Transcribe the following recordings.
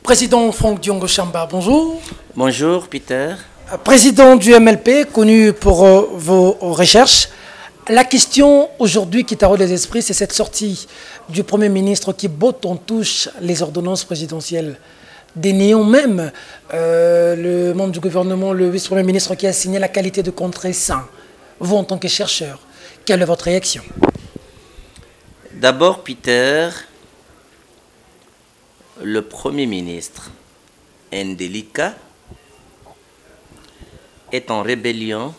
Président Franck Diongo Chamba, bonjour. Bonjour Peter. Président du MLP, connu pour vos recherches. La question aujourd'hui qui taraude les esprits, c'est cette sortie du Premier ministre qui botte en touche les ordonnances présidentielles, déniant même le membre du gouvernement, le vice-premier ministre qui a signé la qualité de contrat sain. Vous, en tant que chercheur, quelle est votre réaction? D'abord, Peter, le Premier ministre indélicat est en rébellion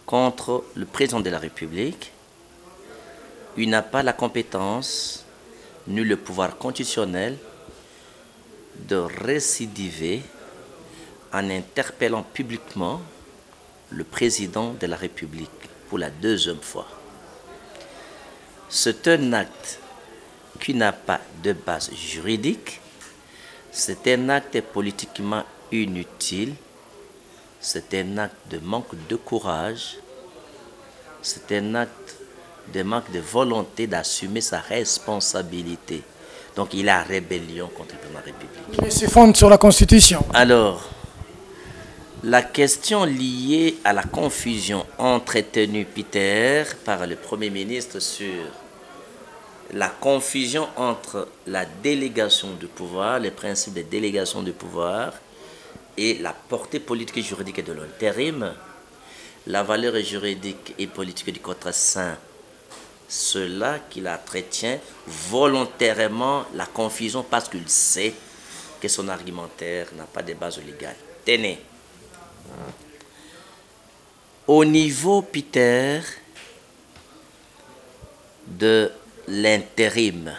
contre le président de la République. Il n'a pas la compétence ni le pouvoir constitutionnel de récidiver en interpellant publiquement le président de la République pour la deuxième fois. C'est un acte qui n'a pas de base juridique, c'est un acte politiquement inutile, c'est un acte de manque de courage, c'est un acte de manque de volonté d'assumer sa responsabilité. Donc il a rébellion contre le président de la République. Mais se fonde sur la Constitution. Alors, la question liée à la confusion entretenue, Peter, par le Premier ministre sur la confusion entre la délégation du pouvoir, les principes de délégation du pouvoir et la portée politique et juridique de l'intérim, la valeur juridique et politique du contrat sain, cela qu'il entretient volontairement la confusion parce qu'il sait que son argumentaire n'a pas de base légale. Tenez, au niveau, Peter, de l'intérim,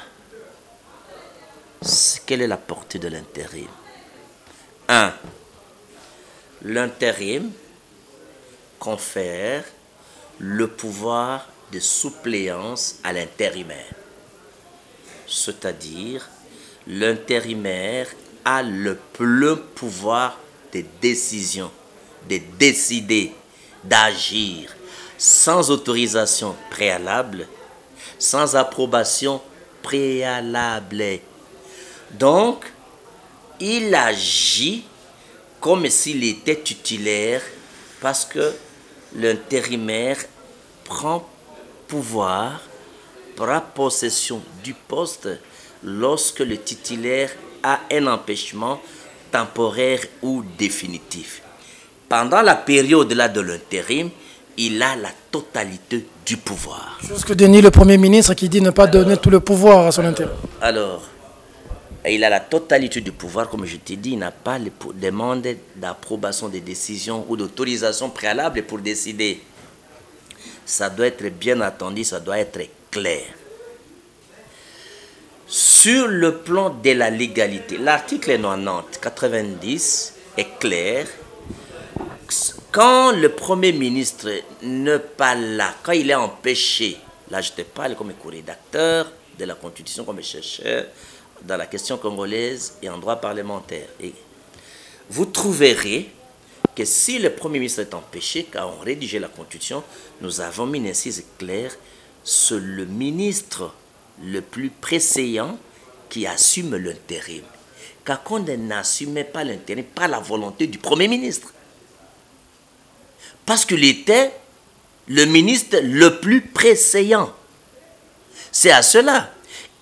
quelle est la portée de l'intérim? 1. L'intérim confère le pouvoir de suppléance à l'intérimaire. C'est-à-dire, l'intérimaire a le plein pouvoir de décision, de décider, d'agir, sans autorisation préalable, sans approbation préalable. Donc, il agit comme s'il était titulaire parce que l'intérimaire prend pouvoir, prend possession du poste lorsque le titulaire a un empêchement temporaire ou définitif. Pendant la période là de l'intérim, il a la totalité du pouvoir. Chose que dénie le Premier ministre qui dit ne pas donner tout le pouvoir à son intérim. Alors, il a la totalité du pouvoir, comme je t'ai dit, il n'a pas les demandes d'approbation des décisions ou d'autorisation préalable pour décider. Ça doit être bien attendu, ça doit être clair. Sur le plan de la légalité, l'article 90 est clair. Quand le Premier ministre n'est pas là, quand il est empêché, là je te parle comme co-rédacteur de la Constitution, comme chercheur dans la question congolaise et en droit parlementaire. Et vous trouverez que si le Premier ministre est empêché, quand on rédigeait la Constitution, nous avons mis une incise claire, c'est le ministre le plus préséant qui assume l'intérim. Car quand on n'assumait pas l'intérim, pas la volonté du Premier ministre. Parce qu'il était le ministre le plus préséant. C'est à cela.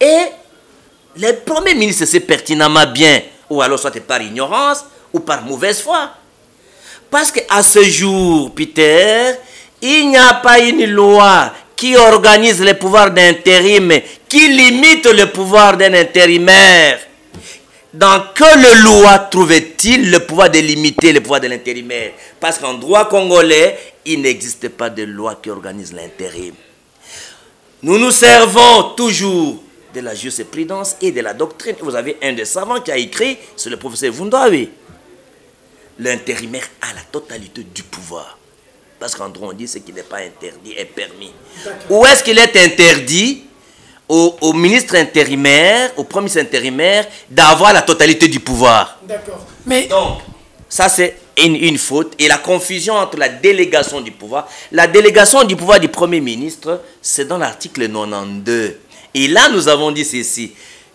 Et le Premier ministre sait pertinemment bien, ou alors soit par ignorance, ou par mauvaise foi. Parce qu'à ce jour, Peter, il n'y a pas une loi qui organise le pouvoir d'intérim, qui limite le pouvoir d'un intérimaire. Dans quelle loi trouvait-il le pouvoir de limiter le pouvoir de l'intérimaire? Parce qu'en droit congolais, il n'existe pas de loi qui organise l'intérim. Nous nous servons toujours de la jurisprudence et de la doctrine. Vous avez un des savants qui a écrit, c'est le professeur Vundawe. L'intérimaire a la totalité du pouvoir. Parce qu'en droit, on dit ce qui n'est pas interdit est permis. Où est-ce qu'il est interdit au ministre intérimaire, au premier ministre intérimaire, d'avoir la totalité du pouvoir? D'accord. Mais donc, ça c'est une faute. Et la confusion entre la délégation du pouvoir. La délégation du pouvoir du Premier ministre, c'est dans l'article 92. Et là, nous avons dit ceci.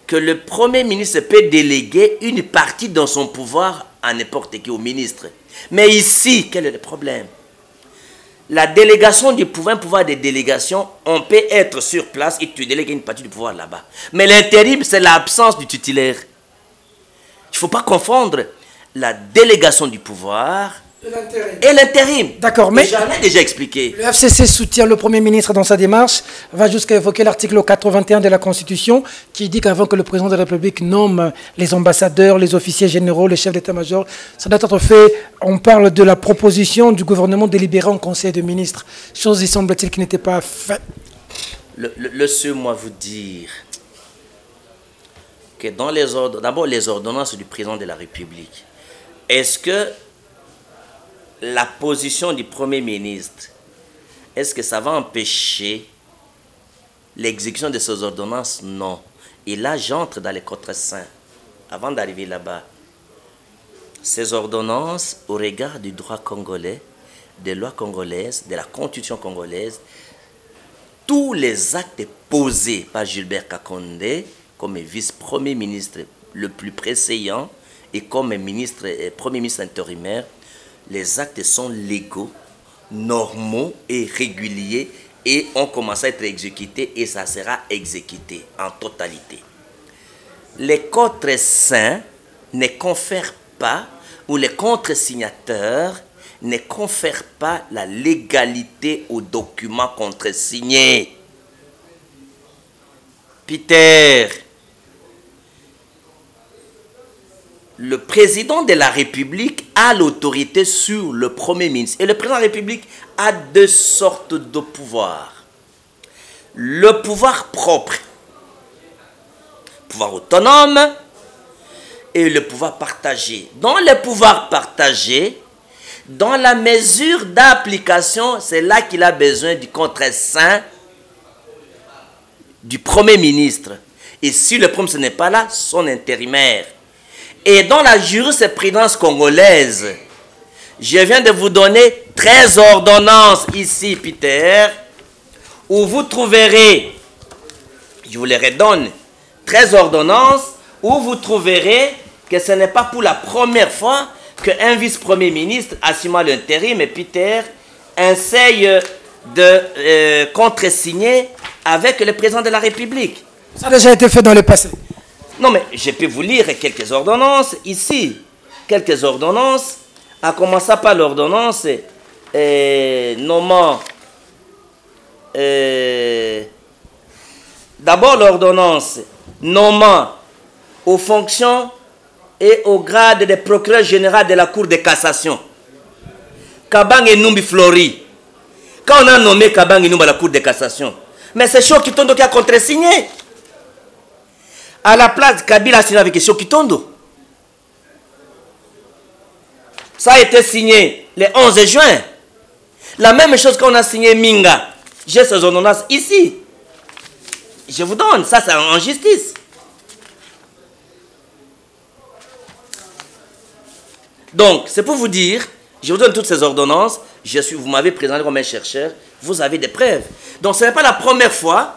que le Premier ministre peut déléguer une partie de son pouvoir à n'importe qui, au ministre. Mais ici, quel est le problème? La délégation du pouvoir, un pouvoir de délégation, on peut être sur place et tu délègues une partie du pouvoir là-bas. Mais l'intérim, c'est l'absence du titulaire. Il ne faut pas confondre la délégation du pouvoir et l'intérim. D'accord, mais j'en ai déjà expliqué. Le FCC soutient le Premier ministre dans sa démarche, va jusqu'à évoquer l'article 81 de la Constitution qui dit qu'avant que le président de la République nomme les ambassadeurs, les officiers généraux, les chefs d'état-major, ça doit être fait. On parle de la proposition du gouvernement délibérée en Conseil de ministres. Chose, il semble-t-il, qui n'était pas faite. Laissez-moi vous dire que dans les ordres, d'abord les ordonnances du président de la République, est-ce que la position du Premier ministre, est-ce que ça va empêcher l'exécution de ces ordonnances? Non. Et là, j'entre dans les contreseins. Avant d'arriver là-bas, ces ordonnances, au regard du droit congolais, des lois congolaises, de la constitution congolaise, tous les actes posés par Gilbert Kakonde comme vice-premier ministre le plus préséant et comme premier ministre intérimaire, les actes sont légaux, normaux et réguliers et ont commencé à être exécutés et ça sera exécuté en totalité. Les contreseins ne confèrent pas, ou les contre-signateurs ne confèrent pas la légalité aux documents contresignés. Peter, le président de la République a l'autorité sur le Premier ministre. Et le président de la République a deux sortes de pouvoirs. Le pouvoir propre, pouvoir autonome, et le pouvoir partagé. Dans le pouvoir partagé, dans la mesure d'application, c'est là qu'il a besoin du contre-seing du Premier ministre. Et si le Premier ministre n'est pas là, son intérimaire. Et dans la jurisprudence congolaise, je viens de vous donner 13 ordonnances ici, Peter, où vous trouverez, je vous les redonne, 13 ordonnances, où vous trouverez que ce n'est pas pour la première fois qu'un vice-premier ministre, assumant l'intérim, et Peter, essaye de contresigner avec le président de la République. Ça a déjà été fait dans le passé. Non, mais je peux vous lire quelques ordonnances ici. Quelques ordonnances, en commençant par l'ordonnance nommant... D'abord l'ordonnance nommant aux fonctions et au grade de procureur général de la Cour de cassation. Kabang et Numbi Flori. Quand on a nommé Kabang et Numbi à la Cour de cassation, mais c'est Shokitondo qui a contresigné. À la place, Kabila a signé avec Shokitondo. Ça a été signé le 11 juin. La même chose qu'on a signé Minga. J'ai ces ordonnances ici. Je vous donne, ça c'est en justice. Donc, c'est pour vous dire, je vous donne toutes ces ordonnances, vous m'avez présenté comme un chercheur, vous avez des preuves. Donc, ce n'est pas la première fois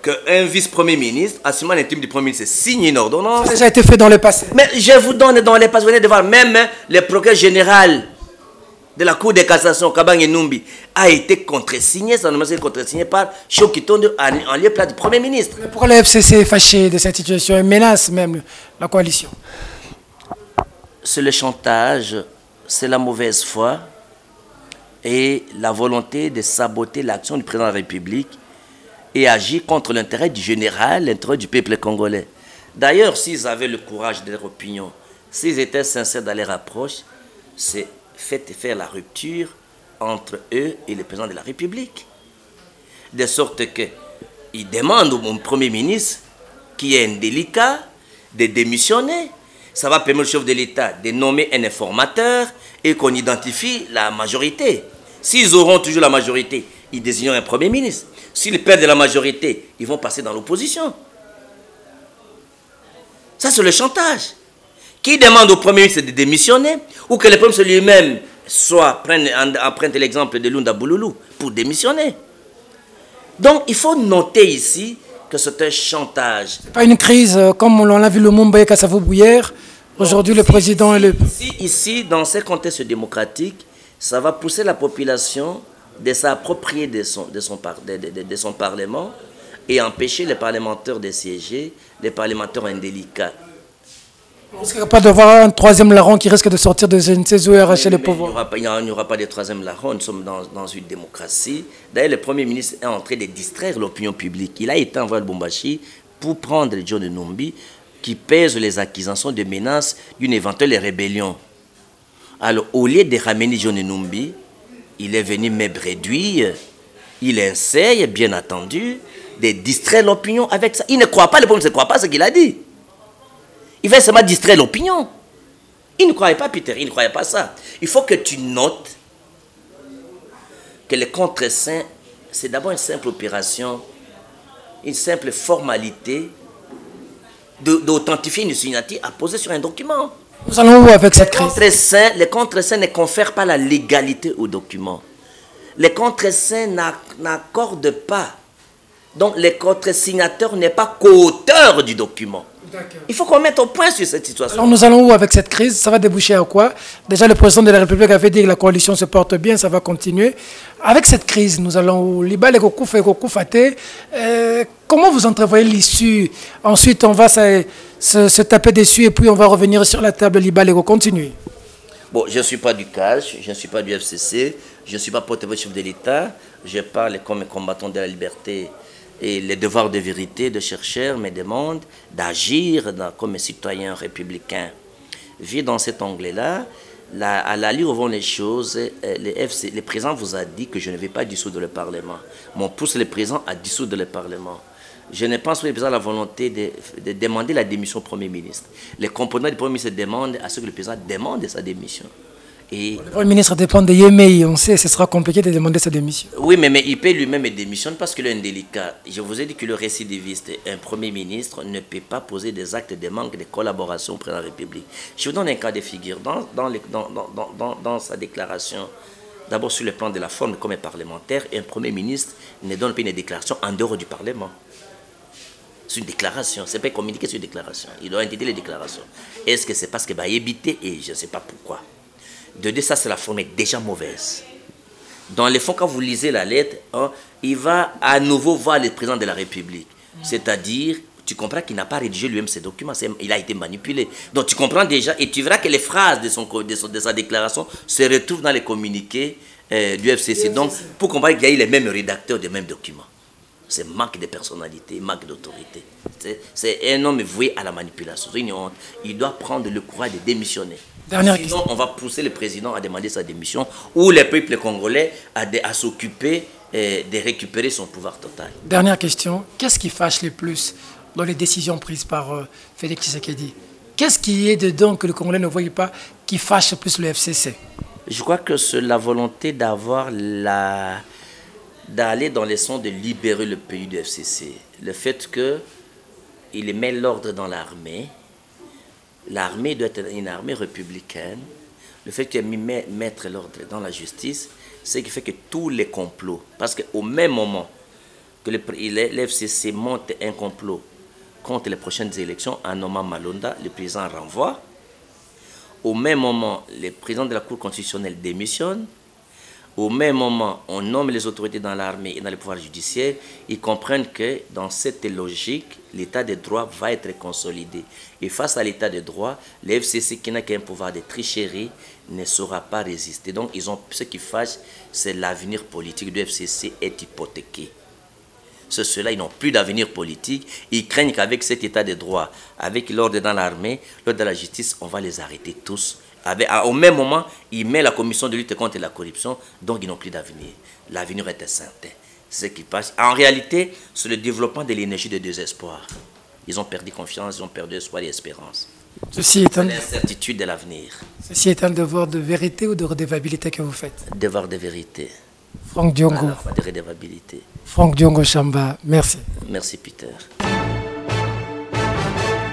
qu'un vice-premier ministre, assumant l'intime du premier ministre, signe une ordonnance. Ça a déjà été fait dans le passé. Mais je vous donne dans les passés, vous venez de voir, même le procureur général de la Cour de cassation, Kabang et Numbi, a été contresigné, ça a été contresigné par Shokitondo en lieu plat du Premier ministre. Mais pourquoi le FCC est fâché de cette situation et menace même la coalition? C'est le chantage, c'est la mauvaise foi et la volonté de saboter l'action du président de la République et agir contre l'intérêt du général, l'intérêt du peuple congolais. D'ailleurs, s'ils avaient le courage de leur opinion, s'ils étaient sincères dans leur approche, c'est faire la rupture entre eux et le président de la République. De sorte qu'ils demandent au Premier ministre, qui est indélicat, de démissionner. Ça va permettre au chef de l'État de nommer un informateur et qu'on identifie la majorité. S'ils auront toujours la majorité, ils désigneront un Premier ministre. S'ils perdent la majorité, ils vont passer dans l'opposition. Ça, c'est le chantage. Qui demande au Premier ministre de démissionner ou que le Premier ministre lui-même emprunte l'exemple de Lunda Bouloulou pour démissionner. Donc, il faut noter ici que c'est un chantage. Pas une crise comme on l'a vu le Mumbai Kassavo Bouyer. Aujourd'hui, le président et le... Ici, dans ces contextes démocratiques, ça va pousser la population de s'approprier de son Parlement et empêcher les parlementaires de siéger, les parlementaires indélicats. Est-ce qu'il n'y a pas d'avoir un troisième larron qui risque de sortir de CNCZ et arracher le pouvoir? Il n'y aura pas de troisième larron, nous sommes dans une démocratie. D'ailleurs, le Premier ministre est en train de distraire l'opinion publique. Il a été envoyé à Lubumbashi pour prendre John Numbi qui pèse les accusations de menaces d'une éventuelle rébellion. Alors, au lieu de ramener John Numbi, il est venu me réduire, il essaye, bien entendu, de distraire l'opinion avec ça. Il ne croit pas, le peuple ne croit pas ce qu'il a dit. Il va seulement distraire l'opinion. Il ne croyait pas, Peter, il ne croyait pas ça. Il faut que tu notes que le contre-saint, c'est d'abord une simple opération, une simple formalité d'authentifier une signature à poser sur un document. Nous allons où avec cette crise? Les contre-saints ne confèrent pas la légalité au document. Les contre-saints n'accordent pas. Donc, le contre-signateur n'est pas qu'auteur du document. Il faut qu'on mette au point sur cette situation. Alors, nous allons où avec cette crise? Ça va déboucher à quoi? Déjà, le président de la République avait dit que la coalition se porte bien, ça va continuer. Avec cette crise, nous allons où? Comment vous entrevoyez l'issue? Ensuite, on va se taper dessus et puis on va revenir sur la table Libalego. Continuer. Bon, je ne suis pas du CAJ, je ne suis pas du FCC, je ne suis pas porte-voix chef de l'État. Je parle comme combattant de la liberté et les devoirs de vérité de chercheurs me demandent d'agir comme citoyen républicain. Vu dans cet angle-là, à l'allure où vont les choses, le président vous a dit que je ne vais pas dissoudre le Parlement. Mais on pousse le président à dissoudre le Parlement. Je ne pense pas que le président a la volonté de demander la démission au Premier ministre. Les composants du Premier ministre demandent à ce que le président demande sa démission. Et le Premier ministre dépend de Yémei, on sait que ce sera compliqué de demander sa démission. Oui, mais il peut lui-même démissionner parce qu'il est indélicat. Je vous ai dit que le récidiviste, un Premier ministre, ne peut pas poser des actes de manque de collaboration auprès de la République. Je vous donne un cas de figure. Dans sa déclaration, d'abord sur le plan de la forme comme un parlementaire, un Premier ministre ne donne pas une déclaration en dehors du Parlement. C'est une déclaration, c'est pas communiqué sur une déclaration. Il doit intégrer les déclarations. Est-ce que c'est parce qu'il va éviter et je ne sais pas pourquoi. De deux, ça, c'est la forme est déjà mauvaise. Dans le fond, quand vous lisez la lettre, il va à nouveau voir le président de la République. C'est-à-dire, tu comprends qu'il n'a pas rédigé lui-même ses documents, il a été manipulé. Donc tu comprends déjà, et tu verras que les phrases de sa déclaration se retrouvent dans les communiqués du FCC. Donc, pour comprendre qu'il y a eu les mêmes rédacteurs des mêmes documents. C'est manque de personnalité, manque d'autorité. C'est un homme voué à la manipulation. C'est une honte. Il doit prendre le courage de démissionner. Sinon, on va pousser le président à demander sa démission ou le peuple congolais à s'occuper de récupérer son pouvoir total. Dernière question. Qu'est-ce qui fâche le plus dans les décisions prises par Félix Tshisekedi? Qu'est-ce qui est dedans que le Congolais ne voit pas qui fâche le plus le FCC? Je crois que c'est la volonté d'aller dans le sens de libérer le pays du FCC. Le fait qu'il met l'ordre dans l'armée. L'armée doit être une armée républicaine. Le fait qu'il mette l'ordre dans la justice, c'est ce qui fait que tous les complots, parce qu'au même moment que l'FCC monte un complot contre les prochaines élections en nommant Malonda, le président renvoie. Au même moment, le président de la Cour constitutionnelle démissionne. Au même moment, on nomme les autorités dans l'armée et dans le pouvoir judiciaire. Ils comprennent que dans cette logique, l'état de droit va être consolidé. Et face à l'état de droit, le FCC qui n'a qu'un pouvoir de tricherie ne saura pas résister. Donc, ce qui fâche, c'est l'avenir politique du FCC est hypothéqué. Ceux-là, ils n'ont plus d'avenir politique. Ils craignent qu'avec cet état de droit, avec l'ordre dans l'armée, l'ordre de la justice, on va les arrêter tous. Au même moment, il met la commission de lutte contre la corruption, donc ils n'ont plus d'avenir. L'avenir est incertain. C'est ce qui passe. En réalité, c'est le développement de l'énergie de désespoir. Ils ont perdu confiance, ils ont perdu espoir et espérance. C'est l'incertitude de l'avenir. Ceci est un devoir de vérité ou de redevabilité que vous faites? Devoir de vérité. Franck Diongo. De redevabilité. Franck Diongo Chamba, merci. Merci Peter.